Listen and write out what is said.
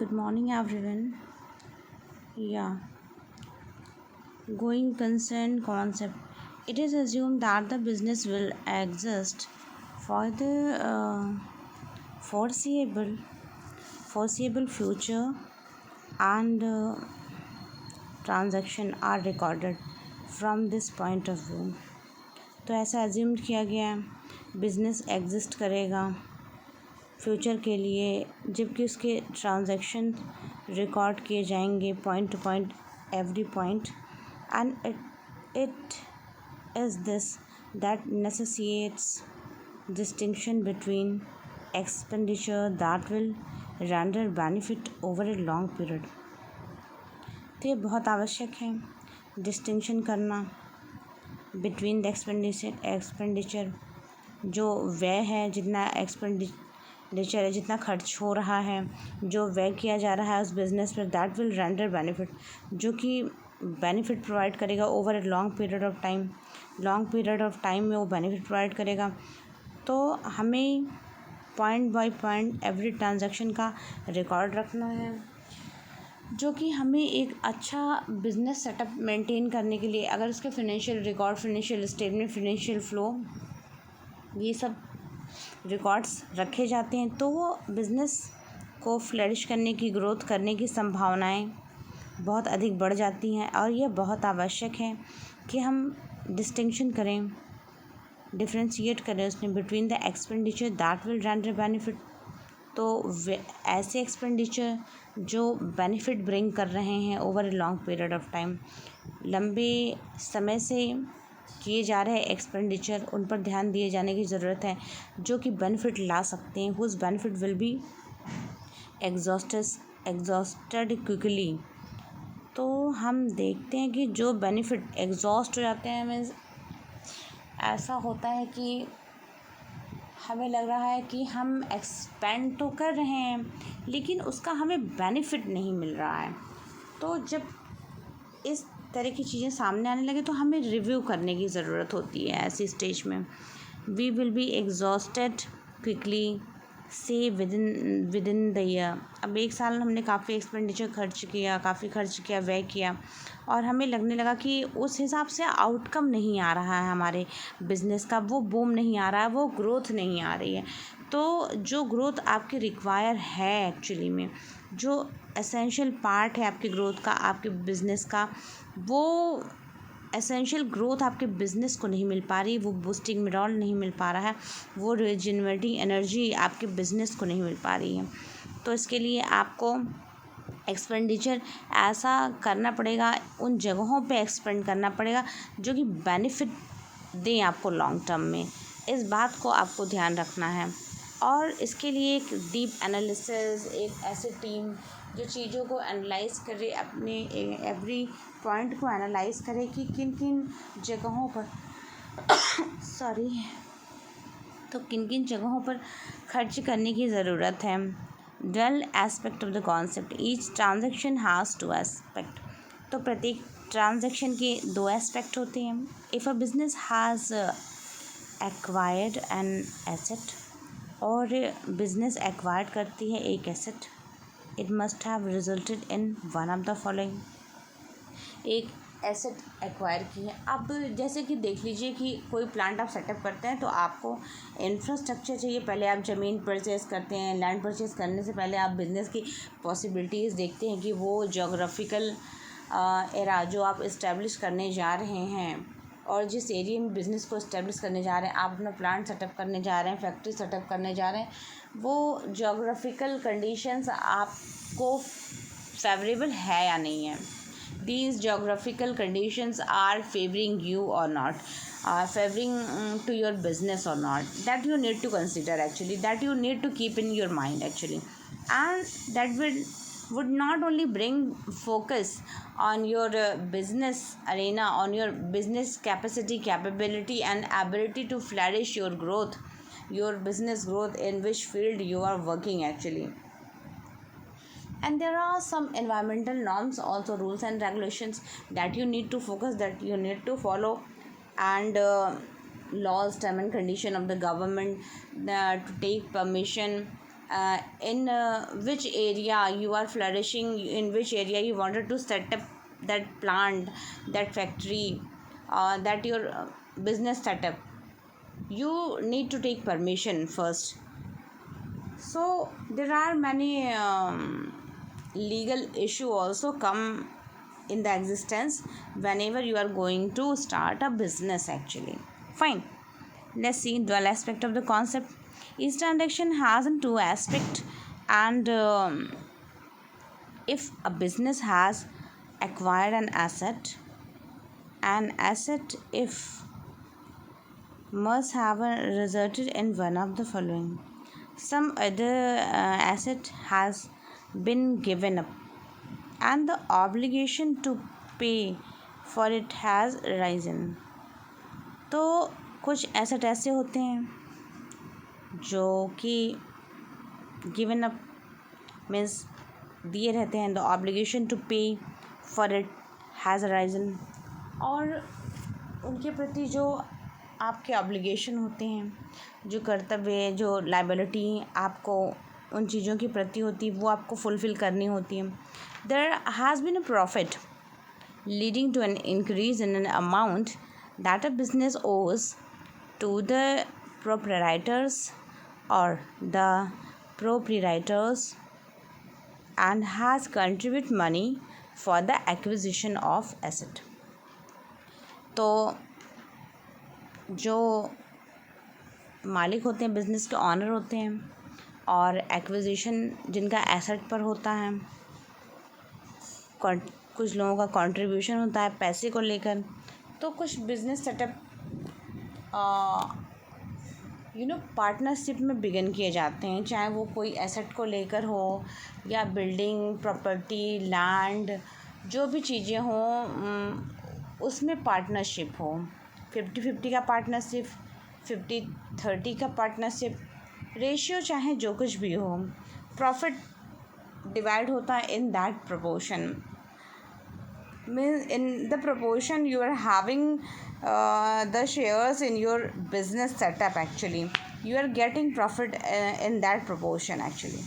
Good morning, everyone. Yeah, going concern concept. It is assumed that the business will exist for the foreseeable foreseeable future, and transaction are recorded from this point of view. तो ऐसा assume किया गया है business exist करेगा future के लिए, जबकि उसके ट्रांजैक्शन रिकॉर्ड किए जाएंगे point to point, every point, and it is this that necessitates distinction between expenditure that will render benefit over a long period. तो ये बहुत आवश्यक है डिस्टिंक्शन करना बिटवीन द एक्सपेंडिचर, जो व्यय है, जितना एक्सपेंडिचर है, जितना खर्च हो रहा है, जो व्यय किया जा रहा है उस बिज़नेस पर, दैट विल रेंडर बेनिफिट, जो कि बेनिफिट प्रोवाइड करेगा over a long period of time में वो बेनिफिट प्रोवाइड करेगा। तो हमें point by point every transaction का रिकॉर्ड रखना है, जो कि हमें एक अच्छा बिजनेस सेटअप मेंटेन करने के लिए, अगर उसके financial record, financial statement, financial flow, ये सब रिकॉर्ड्स रखे जाते हैं तो वो बिज़नेस को फ्लरिश करने की, ग्रोथ करने की संभावनाएं बहुत अधिक बढ़ जाती हैं। और यह बहुत आवश्यक है कि हम डिस्टिंक्शन करें, डिफ्रेंशिएट करें उसमें between the expenditure that will render benefit. तो ऐसे एक्सपेंडिचर जो बेनिफिट ब्रिंग कर रहे हैं over a long period of time, लंबे समय से किए जा रहे एक्सपेंडिचर, उन पर ध्यान दिए जाने की ज़रूरत है, जो कि बेनिफिट ला सकते हैं, whose benefit will be exhausted quickly. तो हम देखते हैं कि जो बेनिफिट एग्जॉस्ट हो जाते हैं, मीन्स ऐसा होता है कि हमें लग रहा है कि हम एक्सपेंड तो कर रहे हैं लेकिन उसका हमें बेनिफिट नहीं मिल रहा है। तो जब इस तरह की चीज़ें सामने आने लगे तो हमें रिव्यू करने की ज़रूरत होती है। ऐसी स्टेज में we will be exhausted quickly से विदिन द ईयर। अब एक साल हमने काफ़ी एक्सपेंडिचर काफ़ी खर्च किया, व्यय किया, और हमें लगने लगा कि उस हिसाब से आउटकम नहीं आ रहा है हमारे बिज़नेस का, वो बूम नहीं आ रहा है, वो ग्रोथ नहीं आ रही है। तो जो ग्रोथ आपकी रिक्वायर है एक्चुअली में, जो एसेंशियल पार्ट है आपकी ग्रोथ का, आपके बिज़नेस का, वो एसेंशियल ग्रोथ आपके बिज़नेस को नहीं मिल पा रही, वो बूस्टिंग मिनरल नहीं मिल पा रहा है, वो रिजेनरेटिंग एनर्जी आपके बिज़नेस को नहीं मिल पा रही है। तो इसके लिए आपको एक्सपेंडिचर ऐसा करना पड़ेगा, उन जगहों पे एक्सपेंड करना पड़ेगा जो कि बेनिफिट दें आपको लॉन्ग टर्म में। इस बात को आपको ध्यान रखना है, और इसके लिए एक डीप एनालिसिस, एक ऐसी टीम जो चीज़ों को एनालाइज करे, अपने एवरी पॉइंट को एनालाइज करे कि किन किन जगहों पर किन किन जगहों पर खर्च करने की ज़रूरत है। Dull aspect of the concept, each transaction has two aspect. तो प्रत्येक ट्रांजेक्शन के दो एस्पेक्ट होते हैं। If a business has acquired an asset, और बिजनेस एक्वायर्ड करती है एक asset, it must have resulted in one of the following. एक एसेट एक्वायर की है। अब जैसे कि देख लीजिए कि कोई प्लांट आप सेटअप करते हैं तो आपको इंफ्रास्ट्रक्चर चाहिए। पहले आप ज़मीन परचेज़ करते हैं, लैंड परचेज़ करने से पहले आप बिज़नेस की पॉसिबिलिटीज़ देखते हैं कि वो जोग्राफिकल एरा जो आप इस्टेब्लिश करने जा रहे हैं, और जिस एरिया में बिज़नेस को इस्टेब्लिश करने जा रहे हैं, आप अपना प्लांट सेटअप करने जा रहे हैं, फैक्ट्री सेटअप करने जा रहे हैं, वो जोग्राफिकल कंडीशंस आपको फेवरेबल है या नहीं है। These geographical conditions are favoring you or not, are favoring to your business or not, that you need to consider actually, that you need to keep in your mind actually, and that would not only bring focus on your business arena, on your business capability and ability to flourish your growth, your business growth in which field you are working actually. And there are some environmental norms also, rules and regulations that you need to focus, that you need to follow, and laws, term and condition of the government to take permission in which area you are flourishing, in which area you wanted to set up that plant, that factory, that your business setup, you need to take permission first. So there are many legal issue also come in the existence whenever you are going to start a business actually. Fine. Let's see dual aspect of the concept. Each transaction has a two aspect, and if a business has acquired an asset if must have resulted in one of the following: some other asset has been given up and the obligation to pay for it has risen. तो कुछ asset ऐसे होते हैं जो कि given up means दिए रहते हैं, द ऑब्लिगेशन टू पे फॉर इट हैज़ अराइजन, और उनके प्रति जो आपके ऑब्लिगेशन होते हैं, जो कर्तव्य, जो लाइबिलिटी आपको उन चीज़ों के प्रति होती है, वो आपको फुलफ़िल करनी होती है. There has been a profit leading to an increase in an amount that a business owes to the proprietors or the proprietors and has contribute money for the acquisition of asset. तो जो मालिक होते हैं, business के honour होते हैं, और acquisition जिनका एसेट पर होता है, कुछ लोगों का कंट्रीब्यूशन होता है पैसे को लेकर. तो कुछ बिजनेस सेटअप पार्टनरशिप में बिगिन किए जाते हैं, चाहे वो कोई एसेट को लेकर हो या बिल्डिंग, प्रॉपर्टी, लैंड, जो भी चीज़ें हों उसमें पार्टनरशिप हो. 50-50 का पार्टनरशिप, 50-30 का पार्टनरशिप, रेशियो चाहे जो कुछ भी हो, प्रॉफिट डिवाइड होता है in that proportion. Means in the proportion you are having the shares in your business setup, actually you are getting profit in that proportion actually.